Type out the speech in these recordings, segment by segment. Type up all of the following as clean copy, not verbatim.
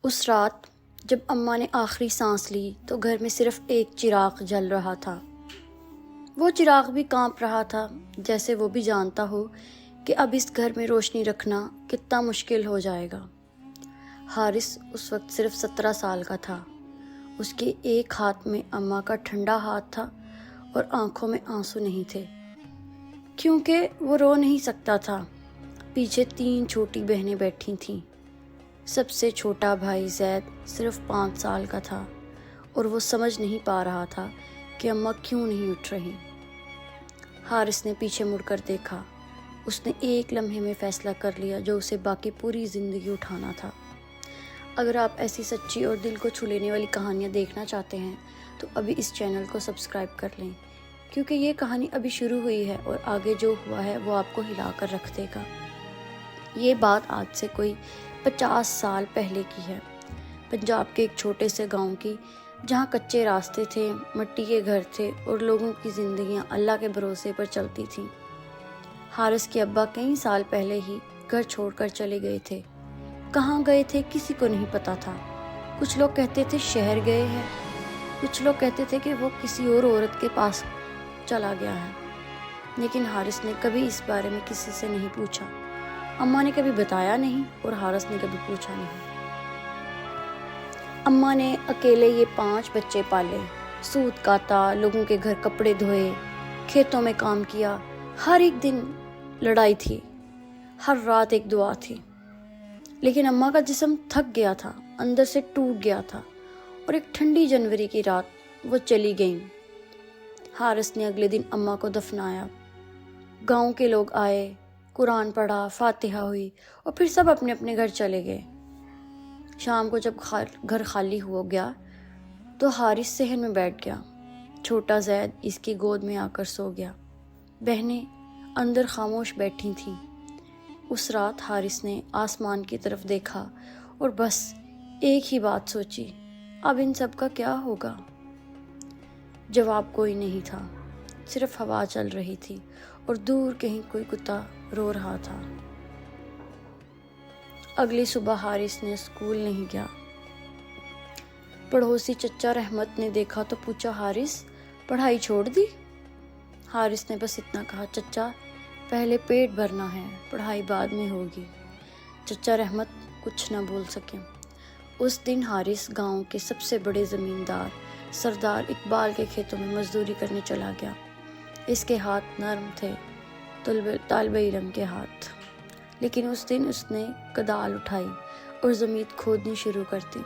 اس رات جب اماں نے آخری سانس لی تو گھر میں صرف ایک چراغ جل رہا تھا۔ وہ چراغ بھی کانپ رہا تھا، جیسے وہ بھی جانتا ہو کہ اب اس گھر میں روشنی رکھنا کتنا مشکل ہو جائے گا۔ حارث اس وقت صرف 17 سال کا تھا۔ اس کے ایک ہاتھ میں اماں کا ٹھنڈا ہاتھ تھا اور آنکھوں میں آنسو نہیں تھے، کیونکہ وہ رو نہیں سکتا تھا۔ پیچھے 3 چھوٹی بہنیں بیٹھی تھیں۔ سب سے چھوٹا بھائی زید صرف 5 سال کا تھا اور وہ سمجھ نہیں پا رہا تھا کہ اماں کیوں نہیں اٹھ رہی۔ حارث نے پیچھے مڑ کر دیکھا۔ اس نے ایک لمحے میں فیصلہ کر لیا جو اسے باقی پوری زندگی اٹھانا تھا۔ اگر آپ ایسی سچی اور دل کو چھو لینے والی کہانیاں دیکھنا چاہتے ہیں تو ابھی اس چینل کو سبسکرائب کر لیں، کیونکہ یہ کہانی ابھی شروع ہوئی ہے اور آگے جو ہوا ہے وہ آپ کو ہلا کر رکھ دے گا۔ یہ بات آج سے کوئی 50 سال پہلے کی ہے، پنجاب کے ایک چھوٹے سے گاؤں کی، جہاں کچے راستے تھے، مٹی کے گھر تھے اور لوگوں کی زندگیاں اللہ کے بھروسے پر چلتی تھیں۔ حارث کے ابا کئی سال پہلے ہی گھر چھوڑ کر چلے گئے تھے۔ کہاں گئے تھے کسی کو نہیں پتا تھا۔ کچھ لوگ کہتے تھے شہر گئے ہیں، کچھ لوگ کہتے تھے کہ وہ کسی اور عورت کے پاس چلا گیا ہے، لیکن حارث نے کبھی اس بارے میں کسی سے نہیں پوچھا۔ اماں نے کبھی بتایا نہیں اور حارث نے کبھی پوچھا نہیں۔ اماں نے اکیلے یہ 5 بچے پالے، سوت کاتا، لوگوں کے گھر کپڑے دھوئے، کھیتوں میں کام کیا۔ ہر ایک دن لڑائی تھی، ہر رات ایک دعا تھی، لیکن اماں کا جسم تھک گیا تھا، اندر سے ٹوٹ گیا تھا، اور ایک ٹھنڈی جنوری کی رات وہ چلی گئیں۔ حارث نے اگلے دن اماں کو دفنایا۔ گاؤں کے لوگ آئے، قرآن پڑھا، فاتحہ ہوئی اور پھر سب اپنے اپنے گھر چلے گئے۔ شام کو جب گھر خالی ہو گیا تو حارث صحن میں بیٹھ گیا۔ چھوٹا زید اس کی گود میں آ کر سو گیا۔ بہنیں اندر خاموش بیٹھی تھیں۔ اس رات حارث نے آسمان کی طرف دیکھا اور بس ایک ہی بات سوچی، اب ان سب کا کیا ہوگا؟ جواب کوئی نہیں تھا، صرف ہوا چل رہی تھی اور دور کہیں کوئی کتا رو رہا تھا۔ اگلی صبح حارث نے اسکول نہیں گیا۔ پڑوسی چچا رحمت نے دیکھا تو پوچھا، حارث پڑھائی چھوڑ دی؟ حارث نے بس اتنا کہا، چچا پہلے پیٹ بھرنا ہے، پڑھائی بعد میں ہوگی۔ چچا رحمت کچھ نہ بول سکے۔ اس دن حارث گاؤں کے سب سے بڑے زمیندار سردار اقبال کے کھیتوں میں مزدوری کرنے چلا گیا۔ اس کے ہاتھ نرم تھے، طالب علم کے ہاتھ، لیکن اس دن اس نے کدال اٹھائی اور زمین کھودنی شروع کر دی۔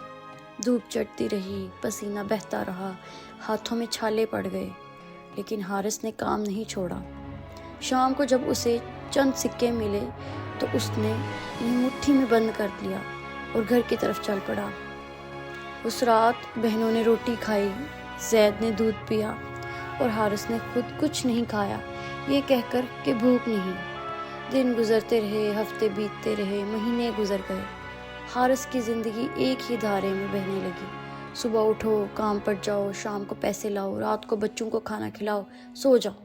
دھوپ چڑھتی رہی، پسینہ بہتا رہا، ہاتھوں میں چھالے پڑ گئے، لیکن حارث نے کام نہیں چھوڑا۔ شام کو جب اسے چند سکے ملے تو اس نے انہیں مٹھی میں بند کر لیا اور گھر کی طرف چل پڑا۔ اس رات بہنوں نے روٹی کھائی، زید نے دودھ پیا اور حارث نے خود کچھ نہیں کھایا، یہ کہہ کر کہ بھوک نہیں۔ دن گزرتے رہے، ہفتے بیتتے رہے، مہینے گزر گئے۔ حارث کی زندگی ایک ہی دھارے میں بہنے لگی۔ صبح اٹھو، کام پر جاؤ، شام کو پیسے لاؤ، رات کو بچوں کو کھانا کھلاؤ، سو جاؤ۔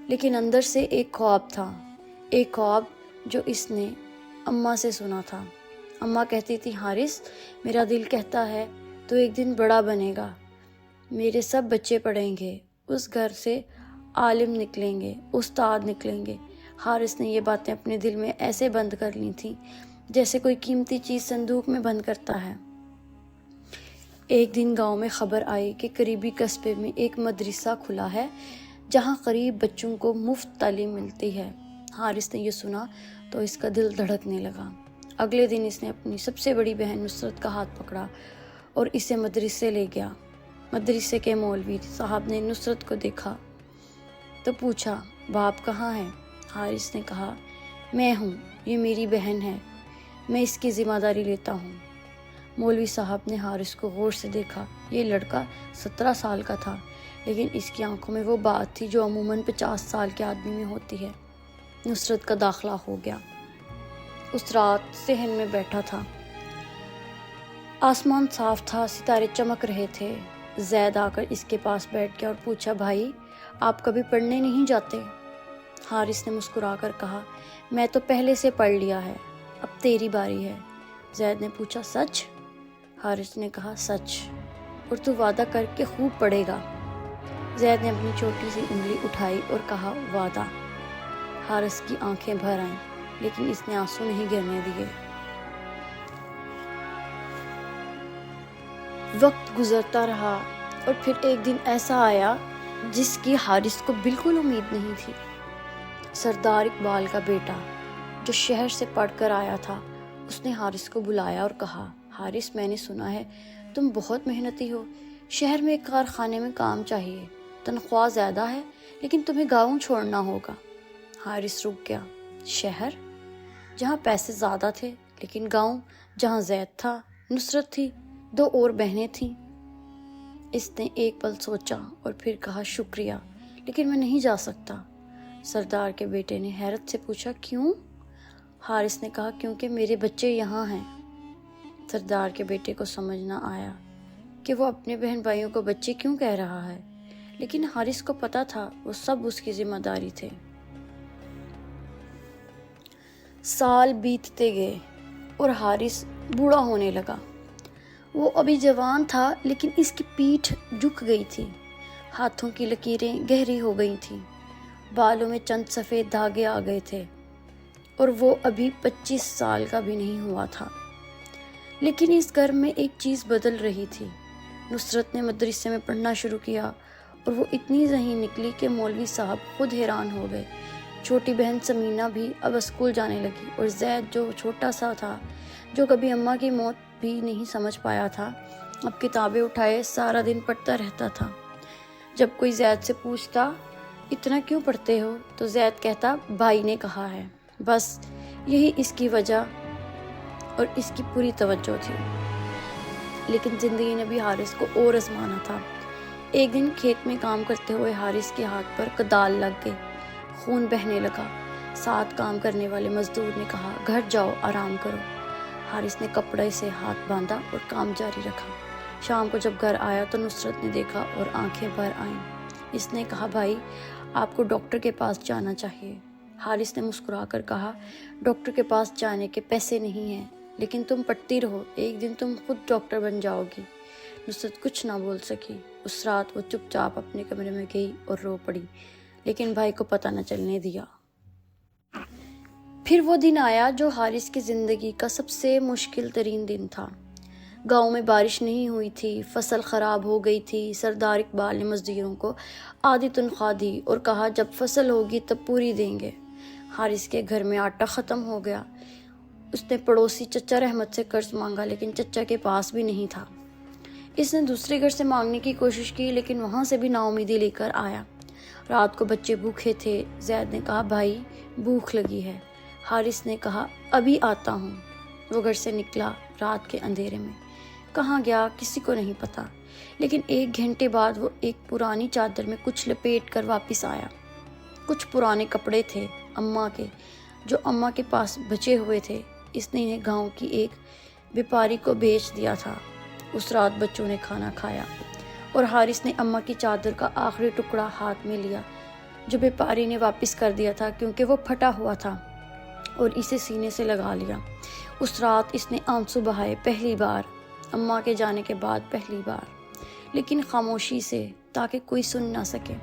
لیکن اندر سے ایک خواب تھا، ایک خواب جو اس نے اماں سے سنا تھا۔ اماں کہتی تھی، حارث میرا دل کہتا ہے تو ایک دن بڑا بنے گا، میرے سب بچے پڑھیں گے، اس گھر سے عالم نکلیں گے، استاد نکلیں گے۔ حارث نے یہ باتیں اپنے دل میں ایسے بند کر لی تھیں جیسے کوئی قیمتی چیز صندوق میں بند کرتا ہے۔ ایک دن گاؤں میں خبر آئی کہ قریبی قصبے میں ایک مدرسہ کھلا ہے جہاں غریب بچوں کو مفت تعلیم ملتی ہے۔ حارث نے یہ سنا تو اس کا دل دھڑکنے لگا۔ اگلے دن اس نے اپنی سب سے بڑی بہن نصرت کا ہاتھ پکڑا اور اسے مدرسے لے گیا۔ مدرسے کے مولوی صاحب نے نصرت کو دیکھا تو پوچھا، باپ کہاں ہے؟ حارث نے کہا، میں ہوں، یہ میری بہن ہے، میں اس کی ذمہ داری لیتا ہوں۔ مولوی صاحب نے حارث کو غور سے دیکھا۔ یہ لڑکا 17 سال کا تھا، لیکن اس کی آنکھوں میں وہ بات تھی جو عموماً 50 سال کے آدمی میں ہوتی ہے۔ نصرت کا داخلہ ہو گیا۔ اس رات صحن میں بیٹھا تھا۔ آسمان صاف تھا، ستارے چمک رہے تھے۔ زید آ کر اس کے پاس بیٹھ گیا اور پوچھا، بھائی آپ کبھی پڑھنے نہیں جاتے؟ حارث نے مسکرا کر کہا، میں تو پہلے سے پڑھ لیا ہے، اب تیری باری ہے۔ زید نے پوچھا، سچ؟ حارث نے کہا سچ، اور تو وعدہ کر کے خوب پڑھے گا؟ زید نے اپنی چھوٹی سی انگلی اٹھائی اور کہا وعدہ۔ حارث کی آنکھیں بھر آئیں لیکن اس نے آنسو نہیں گرنے دیے۔ وقت گزرتا رہا اور پھر ایک دن ایسا آیا جس کی حارث کو بالکل امید نہیں تھی۔ سردار اقبال کا بیٹا جو شہر سے پڑھ کر آیا تھا، اس نے حارث کو بلایا اور کہا حارث، میں نے سنا ہے تم بہت محنتی ہو، شہر میں ایک کارخانے میں کام چاہیے، تنخواہ زیادہ ہے لیکن تمہیں گاؤں چھوڑنا ہوگا۔ حارث رک گیا۔ شہر جہاں پیسے زیادہ تھے، لیکن گاؤں جہاں زید تھا، نصرت تھی، 2 اور بہنیں تھیں۔ اس نے ایک پل سوچا اور پھر کہا شکریہ لیکن میں نہیں جا سکتا۔ سردار کے بیٹے نے حیرت سے پوچھا کیوں؟ حارث نے کہا کیونکہ میرے بچے یہاں ہیں۔ سردار کے بیٹے کو سمجھ نہ آیا کہ وہ اپنے بہن بھائیوں کو بچے کیوں کہہ رہا ہے، لیکن حارث کو پتا تھا وہ سب اس کی ذمہ داری تھے۔ سال بیتتے گئے اور حارث بوڑھا ہونے لگا۔ وہ ابھی جوان تھا لیکن اس کی پیٹھ جھک گئی تھی، ہاتھوں کی لکیریں گہری ہو گئی تھیں، بالوں میں چند سفید دھاگے آ گئے تھے، اور وہ ابھی 25 سال کا بھی نہیں ہوا تھا۔ لیکن اس گھر میں ایک چیز بدل رہی تھی۔ نصرت نے مدرسے میں پڑھنا شروع کیا اور وہ اتنی ذہین نکلی کہ مولوی صاحب خود حیران ہو گئے۔ چھوٹی بہن سمینہ بھی اب اسکول جانے لگی اور زید جو چھوٹا سا تھا، جو کبھی اماں کی موت بھی نہیں سمجھ پایا تھا، اب کتابیں اٹھائے سارا دن پڑھتا رہتا تھا۔ جب کوئی زید سے پوچھتا اتنا کیوں پڑھتے ہو تو زید کہتا بھائی نے کہا ہے، بس یہی اس کی وجہ اور اس کی پوری توجہ تھی۔ لیکن زندگی نے بھی حارث کو اور آزمانا تھا۔ ایک دن کھیت میں کام کرتے ہوئے حارث کے ہاتھ پر کدال لگ گئی، خون بہنے لگا۔ ساتھ کام کرنے والے مزدور نے کہا گھر جاؤ آرام کرو۔ حارث نے کپڑے سے ہاتھ باندھا اور کام جاری رکھا۔ شام کو جب گھر آیا تو نصرت نے دیکھا اور آنکھیں بھر آئیں۔ اس نے کہا بھائی، آپ کو ڈاکٹر کے پاس جانا چاہیے۔ حارث نے مسکرا کر کہا ڈاکٹر کے پاس جانے کے پیسے نہیں ہیں، لیکن تم پڑھتی رہو، ایک دن تم خود ڈاکٹر بن جاؤ گی۔ نصرت کچھ نہ بول سکی۔ اس رات وہ چپ چاپ اپنے کمرے میں گئی اور رو پڑی، لیکن بھائی کو پتہ نہ چلنے دیا۔ پھر وہ دن آیا جو حارث کی زندگی کا سب سے مشکل ترین دن تھا۔ گاؤں میں بارش نہیں ہوئی تھی، فصل خراب ہو گئی تھی۔ سردار اقبال نے مزدوروں کو آدھی تنخواہ دی اور کہا جب فصل ہوگی تب پوری دیں گے۔ حارث کے گھر میں آٹا ختم ہو گیا۔ اس نے پڑوسی چچا رحمت سے قرض مانگا لیکن چچا کے پاس بھی نہیں تھا۔ اس نے دوسرے گھر سے مانگنے کی کوشش کی لیکن وہاں سے بھی نا امیدی لے کر آیا۔ رات کو بچے بھوکے تھے۔ زید نے کہا بھائی بھوک لگی ہے۔ حارث نے کہا ابھی آتا ہوں۔ وہ گھر سے نکلا رات کے اندھیرے میں، کہاں گیا کسی کو نہیں پتا، لیکن 1 گھنٹے بعد وہ ایک پرانی چادر میں کچھ لپیٹ کر واپس آیا۔ کچھ پرانے کپڑے تھے اماں کے، جو اماں کے پاس بچے ہوئے تھے۔ اس نے انہیں گاؤں کی ایک بیپاری کو بیچ دیا تھا۔ اس رات بچوں نے کھانا کھایا اور حارث نے اماں کی چادر کا آخری ٹکڑا ہاتھ میں لیا جو بیپاری نے واپس کر دیا تھا کیونکہ وہ پھٹا ہوا تھا، اور اسے سینے سے لگا لیا۔ اس رات اس نے آنسو بہائے، پہلی بار، اماں کے جانے کے بعد پہلی بار، لیکن خاموشی سے تاکہ کوئی سن نہ سکے۔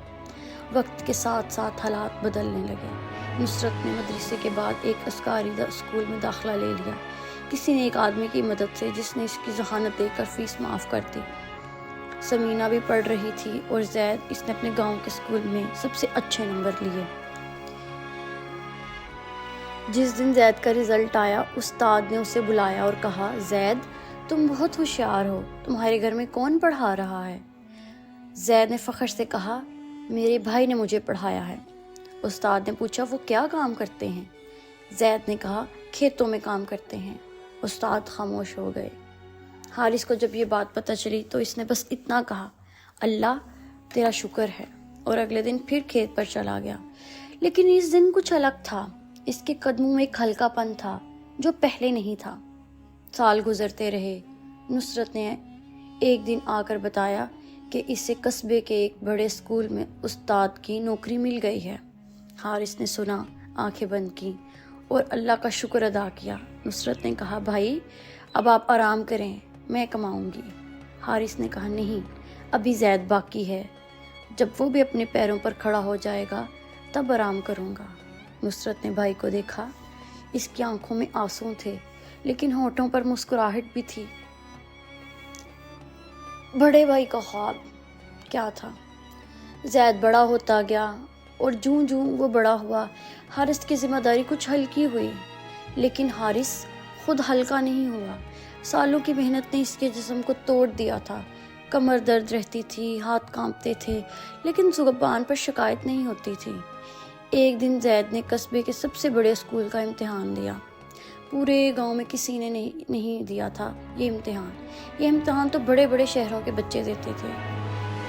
وقت کے ساتھ ساتھ حالات بدلنے لگے۔ نصرت نے مدرسے کے بعد ایک عسکری اسکول میں داخلہ لے لیا، کسی نے ایک آدمی کی مدد سے جس نے اس کی ضمانت دے کر فیس معاف کر دی۔ سمینہ بھی پڑھ رہی تھی اور زید، اس نے اپنے گاؤں کے اسکول میں سب سے اچھے نمبر لیے۔ جس دن زید کا رزلٹ آیا، استاد نے اسے بلایا اور کہا زید تم بہت ہوشیار ہو، تمہارے گھر میں کون پڑھا رہا ہے؟ زید نے فخر سے کہا میرے بھائی نے مجھے پڑھایا ہے۔ استاد نے پوچھا وہ کیا کام کرتے ہیں؟ زید نے کہا کھیتوں میں کام کرتے ہیں۔ استاد خاموش ہو گئے۔ حارث کو جب یہ بات پتہ چلی تو اس نے بس اتنا کہا اللہ تیرا شکر ہے، اور اگلے دن پھر کھیت پر چلا گیا۔ لیکن اس دن کچھ الگ تھا۔ اس کے قدموں میں ایک ہلکا پن تھا جو پہلے نہیں تھا۔ سال گزرتے رہے۔ نصرت نے ایک دن آ کر بتایا کہ اسے قصبے کے ایک بڑے اسکول میں استاد کی نوکری مل گئی ہے۔ حارث نے سنا، آنکھیں بند کی اور اللہ کا شکر ادا کیا۔ نصرت نے کہا بھائی اب آپ آرام کریں، میں کماؤں گی۔ حارث نے کہا نہیں، ابھی زید باقی ہے، جب وہ بھی اپنے پیروں پر کھڑا ہو جائے گا تب آرام کروں گا۔ نصرت نے بھائی کو دیکھا، اس کی آنکھوں میں آنسو تھے لیکن ہونٹوں پر مسکراہٹ بھی تھی۔ بڑے بھائی کا خواب کیا تھا؟ زید بڑا ہوتا گیا اور جوں جوں وہ بڑا ہوا حارث کی ذمہ داری کچھ ہلکی ہوئی، لیکن حارث خود ہلکا نہیں ہوا۔ سالوں کی محنت نے اس کے جسم کو توڑ دیا تھا۔ کمر درد رہتی تھی، ہاتھ کانپتے تھے، لیکن زبان پر شکایت نہیں ہوتی تھی۔ ایک دن زید نے قصبے کے سب سے بڑے اسکول کا امتحان دیا۔ پورے گاؤں میں کسی نے نہیں دیا تھا یہ امتحان۔ یہ امتحان تو بڑے بڑے شہروں کے بچے دیتے تھے۔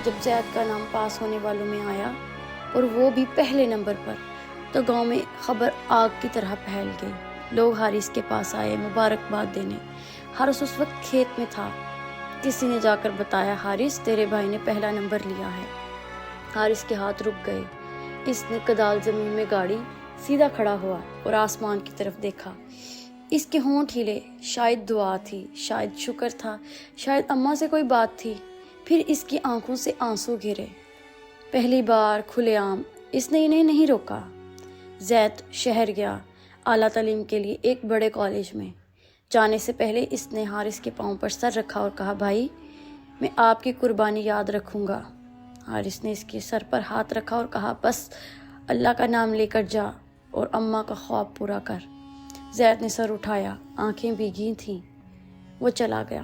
جب زید کا نام پاس ہونے والوں میں آیا اور وہ بھی پہلے نمبر پر، تو گاؤں میں خبر آگ کی طرح پھیل گئی۔ لوگ حارث کے پاس آئے مبارکباد دینے۔ حارث اس وقت کھیت میں تھا۔ کسی نے جا کر بتایا، حارث تیرے بھائی نے پہلا نمبر لیا ہے۔ حارث کے ہاتھ رک گئے۔ اس نے کدال زمین میں گاڑی، سیدھا کھڑا ہوا اور آسمان کی طرف دیکھا۔ اس کے ہونٹ ہلے، شاید دعا تھی، شاید شکر تھا، شاید اماں سے کوئی بات تھی۔ پھر اس کی آنکھوں سے آنسو گرے۔ پہلی بار کھلے عام اس نے انہیں نہیں روکا۔ زید شہر گیا اعلیٰ تعلیم کے لیے ایک بڑے کالج میں۔ جانے سے پہلے اس نے حارث کے پاؤں پر سر رکھا اور کہا، بھائی میں آپ کی قربانی یاد رکھوں گا۔ حارث نے اس کے سر پر ہاتھ رکھا اور کہا، بس اللہ کا نام لے کر جا اور اماں کا خواب پورا کر۔ زید نے سر اٹھایا، آنکھیں بھیگی تھیں۔ وہ چلا گیا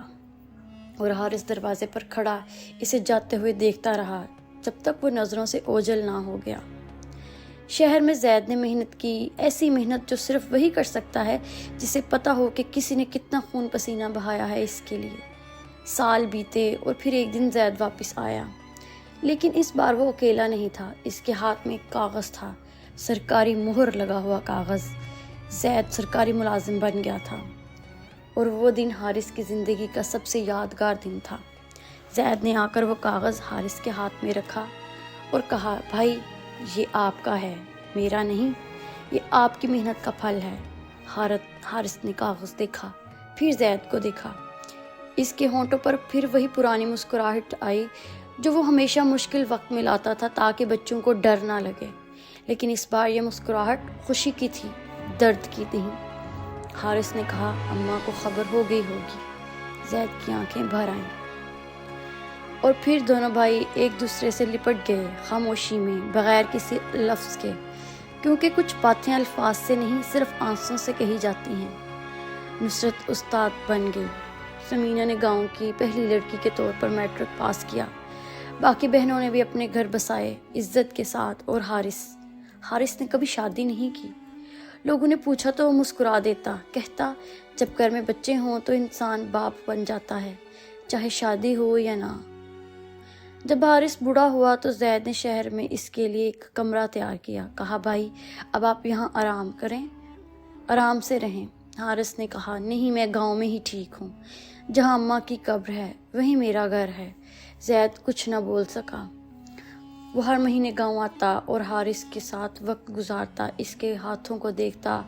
اور حارث دروازے پر کھڑا اسے جاتے ہوئے دیکھتا رہا جب تک وہ نظروں سے اوجھل نہ ہو گیا۔ شہر میں زید نے محنت کی، ایسی محنت جو صرف وہی کر سکتا ہے جسے پتہ ہو کہ کسی نے کتنا خون پسینہ بہایا ہے اس کے لیے۔ سال بیتے اور پھر ایک دن زید واپس آیا، لیکن اس بار وہ اکیلا نہیں تھا۔ اس کے ہاتھ میں ایک کاغذ تھا، سرکاری مہر لگا ہوا کاغذ۔ زید سرکاری ملازم بن گیا تھا اور وہ دن حارث کی زندگی کا سب سے یادگار دن تھا۔ زید نے آ کر وہ کاغذ حارث کے ہاتھ میں رکھا اور کہا، بھائی یہ آپ کا ہے، میرا نہیں، یہ آپ کی محنت کا پھل ہے۔ حارث نے کاغذ دیکھا، پھر زید کو دیکھا۔ اس کے ہونٹوں پر پھر وہی پرانی مسکراہٹ آئی جو وہ ہمیشہ مشکل وقت میں لاتا تھا تاکہ بچوں کو ڈر نہ لگے، لیکن اس بار یہ مسکراہٹ خوشی کی تھی، درد کی نہیں۔ حارث نے کہا، اماں کو خبر ہو گئی ہوگی۔ زید کی آنکھیں بھر آئیں اور پھر دونوں بھائی ایک دوسرے سے لپٹ گئے، خاموشی میں، بغیر کسی لفظ کے، کیونکہ کچھ باتیں الفاظ سے نہیں صرف آنسوں سے کہی جاتی ہیں۔ نصرت استاد بن گئی۔ سمینہ نے گاؤں کی پہلی لڑکی کے طور پر میٹرک پاس کیا۔ باقی بہنوں نے بھی اپنے گھر بسائے عزت کے ساتھ، اور حارث نے کبھی شادی نہیں کی۔ لوگوں نے پوچھا تو وہ مسکرا دیتا، کہتا، جب گھر میں بچے ہوں تو انسان باپ بن جاتا ہے، چاہے شادی ہو یا نہ۔ جب حارث بوڑھا ہوا تو زید نے شہر میں اس کے لیے ایک کمرہ تیار کیا۔ کہا، بھائی اب آپ یہاں آرام کریں، آرام سے رہیں۔ حارث نے کہا، نہیں، میں گاؤں میں ہی ٹھیک ہوں، جہاں اماں کی قبر ہے وہیں میرا گھر ہے۔ زید کچھ نہ بول سکا۔ وہ ہر مہینے گاؤں آتا اور حارث کے ساتھ وقت گزارتا، اس کے ہاتھوں کو دیکھتا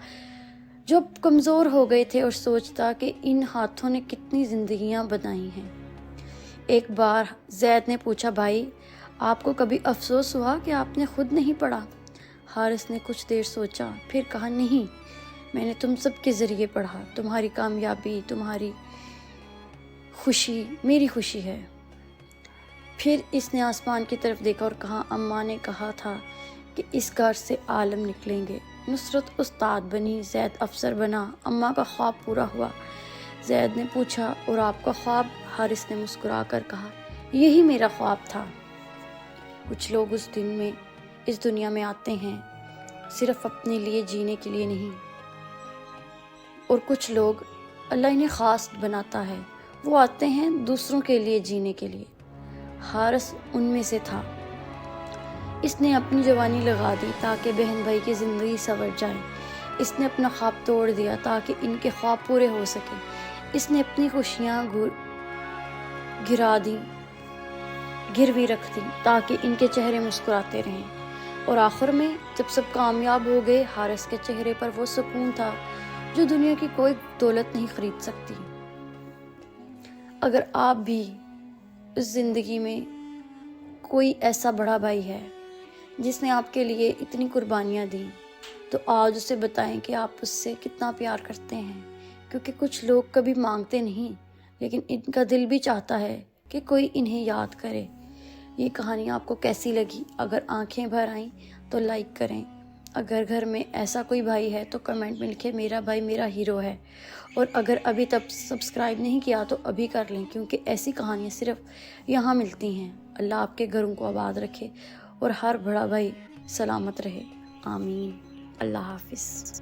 جو اب کمزور ہو گئے تھے، اور سوچتا کہ ان ہاتھوں نے کتنی زندگیاں بنائی ہیں۔ ایک بار زید نے پوچھا، بھائی آپ کو کبھی افسوس ہوا کہ آپ نے خود نہیں پڑھا؟ حارث نے کچھ دیر سوچا، پھر کہا، نہیں، میں نے تم سب کے ذریعے پڑھا۔ تمہاری کامیابی، تمہاری خوشی میری خوشی ہے۔ پھر اس نے آسمان کی طرف دیکھا اور کہا، اماں نے کہا تھا کہ اس گھر سے عالم نکلیں گے۔ نصرت استاد بنی، زید افسر بنا، اماں کا خواب پورا ہوا۔ زید نے پوچھا، اور آپ کا خواب؟ حارث نے مسکرا کر کہا، یہی میرا خواب تھا۔ کچھ لوگ اس دنیا میں آتے ہیں صرف اپنے لیے جینے کے لیے نہیں، اور کچھ لوگ اللہ انہیں خاص بناتا ہے، وہ آتے ہیں دوسروں کے لیے جینے کے لیے۔ حارث ان میں سے تھا۔ اس نے اپنی جوانی لگا دی تاکہ بہن بھائی کی زندگی سنور جائے۔ اس نے اپنا خواب توڑ دیا تاکہ ان کے خواب پورے ہو سکے۔ اس نے اپنی خوشیاں گروی رکھ دی تاکہ ان کے چہرے مسکراتے رہیں، اور آخر میں جب سب کامیاب ہو گئے، حارث کے چہرے پر وہ سکون تھا جو دنیا کی کوئی دولت نہیں خرید سکتی۔ اگر آپ بھی اس زندگی میں کوئی ایسا بڑا بھائی ہے جس نے آپ کے لیے اتنی قربانیاں دیں تو آج اسے بتائیں کہ آپ اس سے کتنا پیار کرتے ہیں، کیونکہ کچھ لوگ کبھی مانگتے نہیں لیکن ان کا دل بھی چاہتا ہے کہ کوئی انہیں یاد کرے۔ یہ کہانی آپ کو کیسی لگی؟ اگر آنکھیں بھر آئیں تو لائک کریں، اگر گھر میں ایسا کوئی بھائی ہے تو کمنٹ میں لکھیں میرا بھائی میرا ہیرو ہے، اور اگر ابھی تک سبسکرائب نہیں کیا تو ابھی کر لیں، کیونکہ ایسی کہانیاں صرف یہاں ملتی ہیں۔ اللہ آپ کے گھروں کو آباد رکھے اور ہر بڑا بھائی سلامت رہے، آمین۔ اللہ حافظ۔